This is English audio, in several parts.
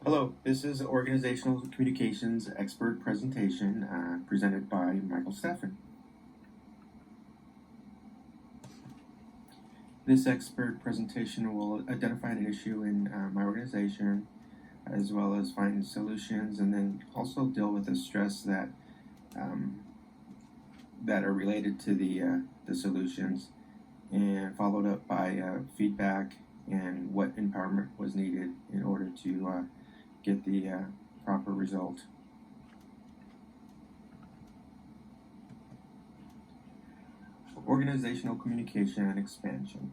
Hello, this is Organizational Communications Expert Presentation presented by Michael Steffen. This expert presentation will identify an issue in my organization, as well as find solutions, and then also deal with the stress um, that are related to the solutions, and followed up by feedback and what empowerment was needed in order to get the proper result. Organizational communication and expansion.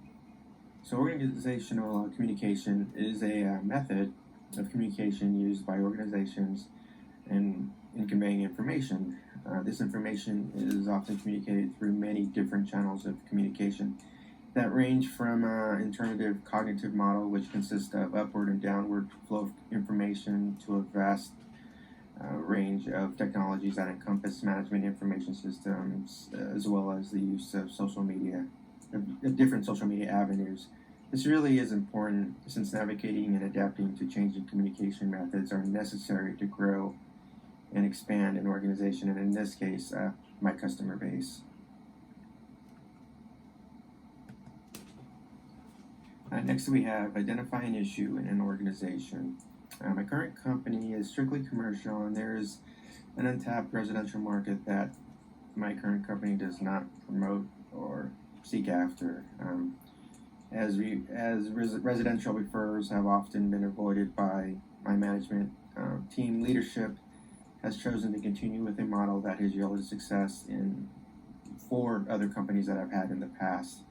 So, organizational communication is a method of communication used by organizations in conveying information. This information is often communicated through many different channels of communication that range from alternative cognitive model, which consists of upward and downward flow of information, to a vast range of technologies that encompass management information systems, as well as the use of social media, of different social media avenues. This really is important since navigating and adapting to changing communication methods are necessary to grow and expand an organization, and in this case, my customer base. Next, we have identify an issue in an organization. My current company is strictly commercial, and there is an untapped residential market that my current company does not promote or seek after. Residential referrals have often been avoided by my management. Team leadership has chosen to continue with a model that has yielded success in 4 other companies that I've had in the past.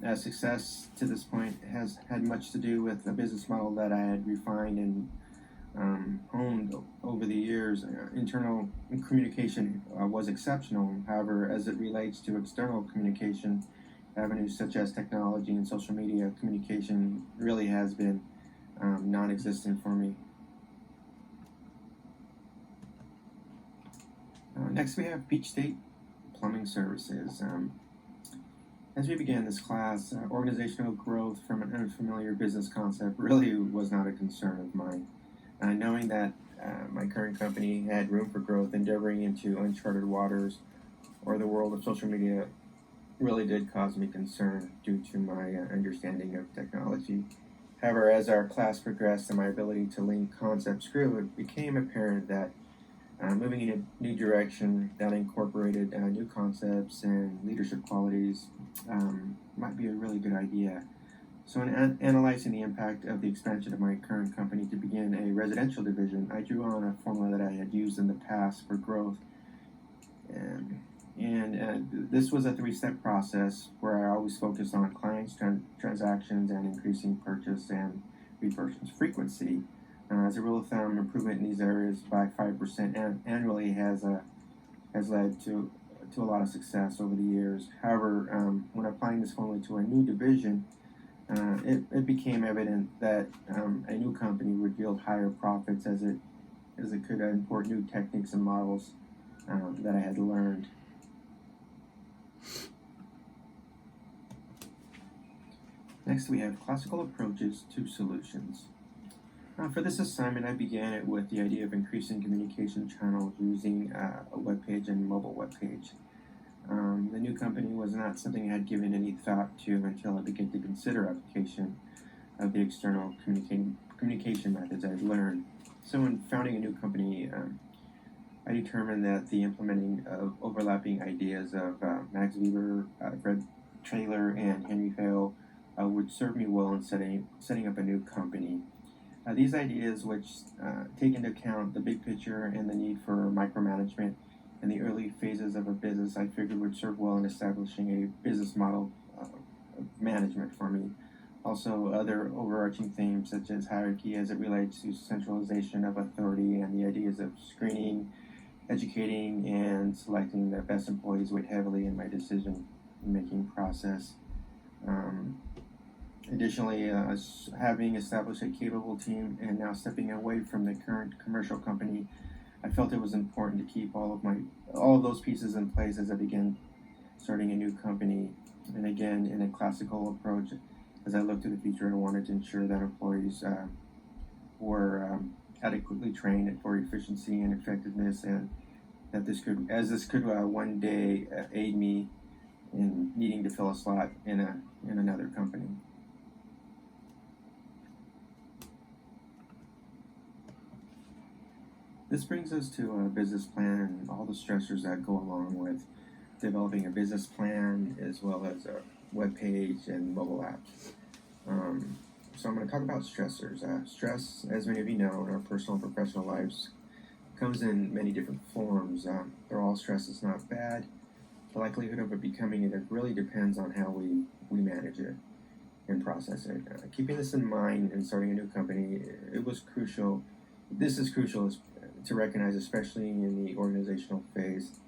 As success to this point has had much to do with the business model that I had refined and honed over the years. Internal communication was exceptional. However, as it relates to external communication avenues such as technology and social media, communication really has been non-existent for me. Next, we have Beach State Plumbing Services. As we began this class, organizational growth from an unfamiliar business concept really was not a concern of mine. Knowing that my current company had room for growth endeavoring into uncharted waters or the world of social media really did cause me concern due to my understanding of technology. However, as our class progressed and my ability to link concepts grew, it became apparent that moving in a new direction that incorporated new concepts and leadership qualities might be a really good idea. So, in analyzing the impact of the expansion of my current company to begin a residential division, I drew on a formula that I had used in the past for growth. This was a 3-step process where I always focused on clients, transactions, and increasing purchase and repurchase frequency. As a rule of thumb, improvement in these areas by 5% annually has led to a lot of success over the years. However, when applying this formula to a new division, it became evident that a new company would yield higher profits as it could import new techniques and models that I had learned. Next, we have classical approaches to solutions. For this assignment, I began it with the idea of increasing communication channels using a web page and mobile web page. The new company was not something I had given any thought to until I began to consider application of the external communication methods I had learned. So, in founding a new company, I determined that the implementing of overlapping ideas of Max Weber, Fred Taylor, and Henry Fail would serve me well in setting up a new company. These ideas, which take into account the big picture and the need for micromanagement in the early phases of a business, I figured would serve well in establishing a business model of management for me. Also, other overarching themes such as hierarchy as it relates to centralization of authority and the ideas of screening, educating, and selecting the best employees weighed heavily in my decision-making process. Additionally, having established a capable team and now stepping away from the current commercial company, I felt it was important to keep all of those pieces in place as I began starting a new company. And again, in a classical approach, as I looked to the future, I wanted to ensure that employees were adequately trained for efficiency and effectiveness, and that this could one day aid me in needing to fill a slot in another company. This brings us to a business plan and all the stressors that go along with developing a business plan, as well as a web page and mobile apps. So I'm going to talk about stressors. Stress, as many of you know, in our personal and professional lives, comes in many different forms. They're all stress is not bad. The likelihood of it becoming it really depends on how we manage it and process it. Keeping this in mind in starting a new company, it was crucial. This is crucial to recognize, especially in the organizational phase,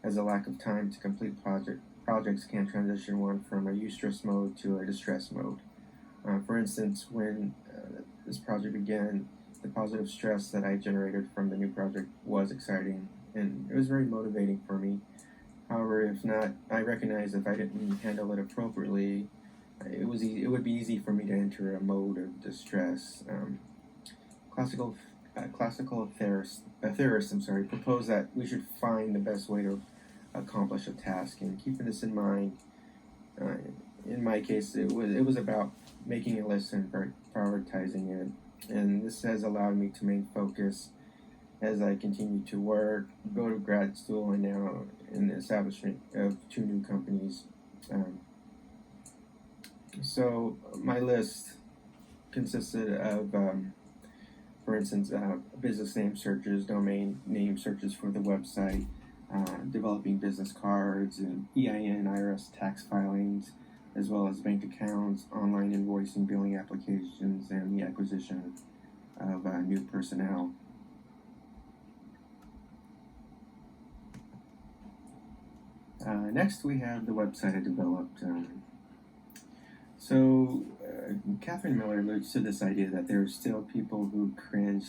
as a lack of time to complete projects can transition one from a eustress mode to a distress mode. For instance, when this project began, the positive stress that I generated from the new project was exciting, and it was very motivating for me. However, if not, I recognize if I didn't handle it appropriately, it would be easy for me to enter a mode of distress. Classical theorists propose that we should find the best way to accomplish a task, and keeping this in mind, in my case, it was about making a list and prioritizing it, and this has allowed me to maintain focus as I continue to work, go to grad school, and now in the establishment of 2 new companies. So my list consisted of, for instance, business name searches, domain name searches for the website, developing business cards, and EIN, IRS tax filings, as well as bank accounts, online invoicing, billing applications, and the acquisition of new personnel. Next, we have the website I developed. Catherine Miller alludes to this idea that there are still people who cringe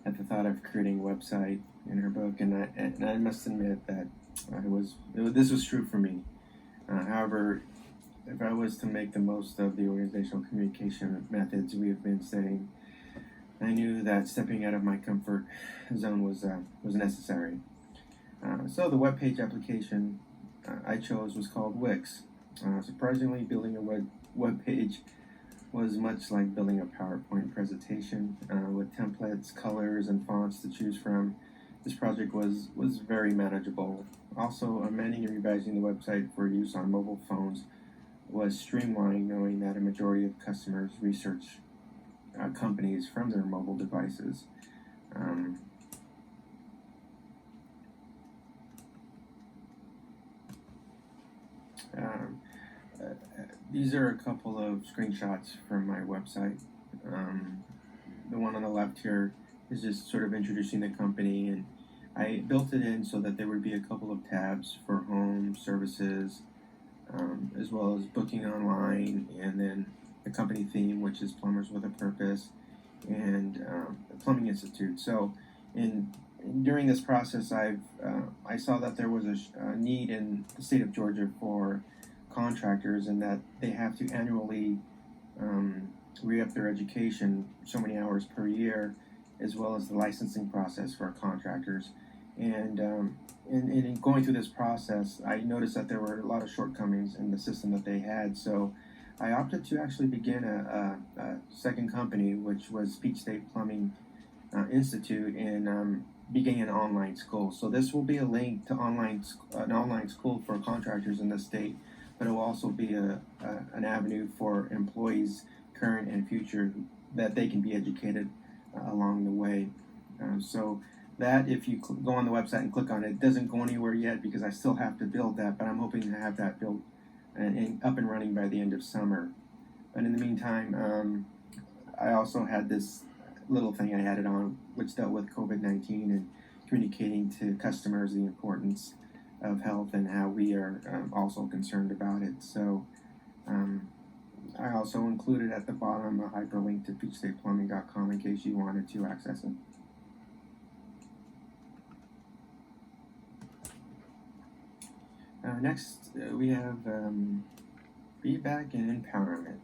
at the thought of creating a website in her book, and I must admit that this was true for me. However, if I was to make the most of the organizational communication methods we have been studying, I knew that stepping out of my comfort zone was necessary. So the web page application I chose was called Wix. Surprisingly, building a web page was much like building a PowerPoint presentation with templates, colors, and fonts to choose from. This project was very manageable. Also, amending and revising the website for use on mobile phones was streamlined, knowing that a majority of customers research companies from their mobile devices. These are a couple of screenshots from my website. The one on the left here is just sort of introducing the company, and I built it in so that there would be a couple of tabs for home services, as well as booking online, and then the company theme, which is Plumbers with a Purpose, and the Plumbing Institute. So during this process, I saw that there was a need in the state of Georgia for contractors, and that they have to annually re-up their education so many hours per year, as well as the licensing process for contractors. And in going through this process, I noticed that there were a lot of shortcomings in the system that they had. So I opted to actually begin a second company, which was Psld Plumbing Institute, and beginning an online school. So this will be a link to an online school for contractors in the state, but it will also be an avenue for employees, current and future, that they can be educated along the way. So that, if you go on the website and click on it, it doesn't go anywhere yet because I still have to build that, but I'm hoping to have that built and up and running by the end of summer. But in the meantime, I also had this little thing I added on, which dealt with COVID-19 and communicating to customers the importance of health and how we are also concerned about it. So I also included at the bottom a hyperlink to psldplumbing.com in case you wanted to access it. Next, we have feedback and empowerment.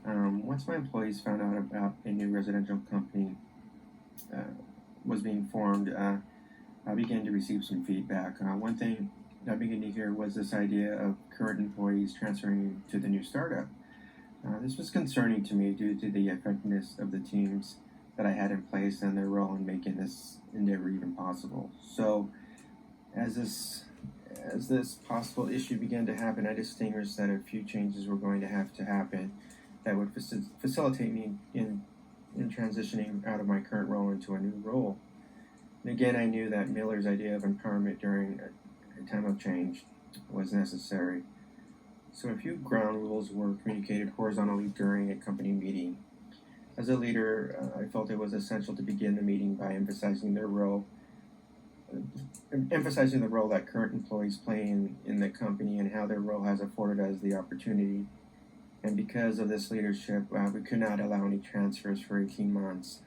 Once my employees found out about a new residential company was being formed, I began to receive some feedback. One thing I began to hear was this idea of current employees transferring to the new startup. This was concerning to me due to the effectiveness of the teams that I had in place and their role in making this endeavor even possible. So, as this possible issue began to happen, I distinguished that a few changes were going to have to happen that would facilitate me in transitioning out of my current role into a new role. And again, I knew that Miller's idea of empowerment during a time of change was necessary. So a few ground rules were communicated horizontally during a company meeting. As a leader, I felt it was essential to begin the meeting by emphasizing the role that current employees play in the company and how their role has afforded us the opportunity. And because of this leadership, we could not allow any transfers for 18 months.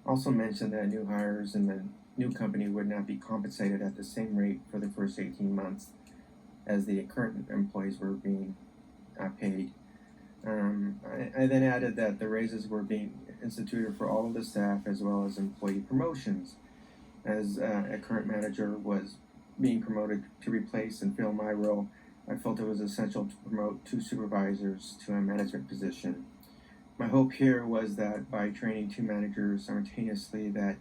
Also mentioned that new hires in the new company would not be compensated at the same rate for the first 18 months as the current employees were being paid. I then added that the raises were being instituted for all of the staff as well as employee promotions. As a current manager was being promoted to replace and fill my role, I felt it was essential to promote 2 supervisors to a management position. My hope here was that by training 2 managers simultaneously, that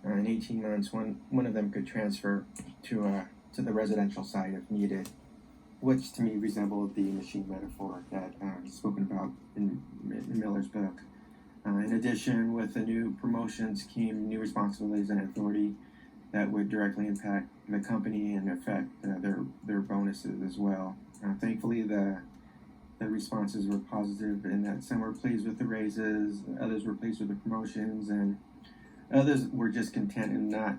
in 18 months, one of them could transfer to the residential side if needed, which to me resembled the machine metaphor that is spoken about in Miller's book. In addition, with the new promotions came new responsibilities and authority that would directly impact the company and affect their bonuses as well. Thankfully, the responses were positive in that some were pleased with the raises, others were pleased with the promotions, and others were just content in not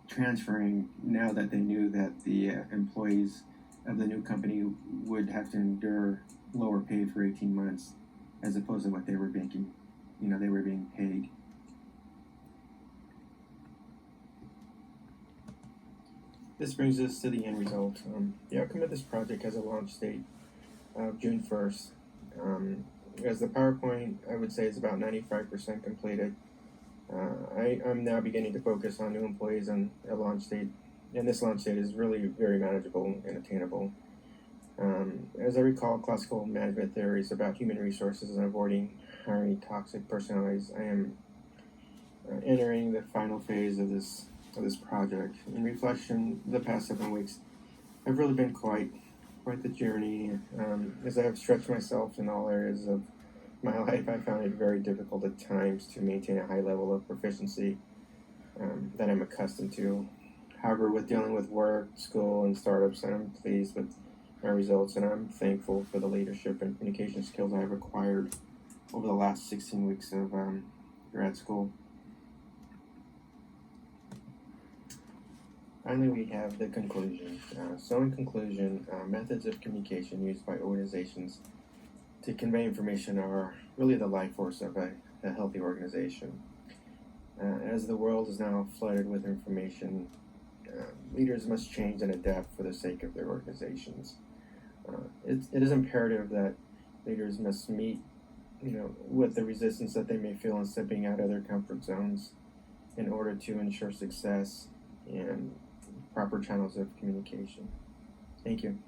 transferring now that they knew that the employees of the new company would have to endure lower pay for 18 months as opposed to what they were making. They were being paid. This brings us to the end result. The outcome of this project has a launch date of June 1st. As the PowerPoint, I would say, is about 95% completed. I'm now beginning to focus on new employees and a launch date, and this launch date is really very manageable and attainable. As I recall, classical management theories about human resources and avoiding hiring toxic personalities, I am entering the final phase of this project. In reflection, the past 7 weeks have really been quite the journey. As I have stretched myself in all areas of my life, I found it very difficult at times to maintain a high level of proficiency that I'm accustomed to. However, with dealing with work, school, and startups, I'm pleased with my results, and I'm thankful for the leadership and communication skills I have acquired over the last 16 weeks of grad school. Finally, we have the conclusion. So in conclusion, methods of communication used by organizations to convey information are really the life force of a healthy organization. As the world is now flooded with information, leaders must change and adapt for the sake of their organizations. It is imperative that leaders must meet, with the resistance that they may feel in stepping out of their comfort zones in order to ensure success and proper channels of communication. Thank you.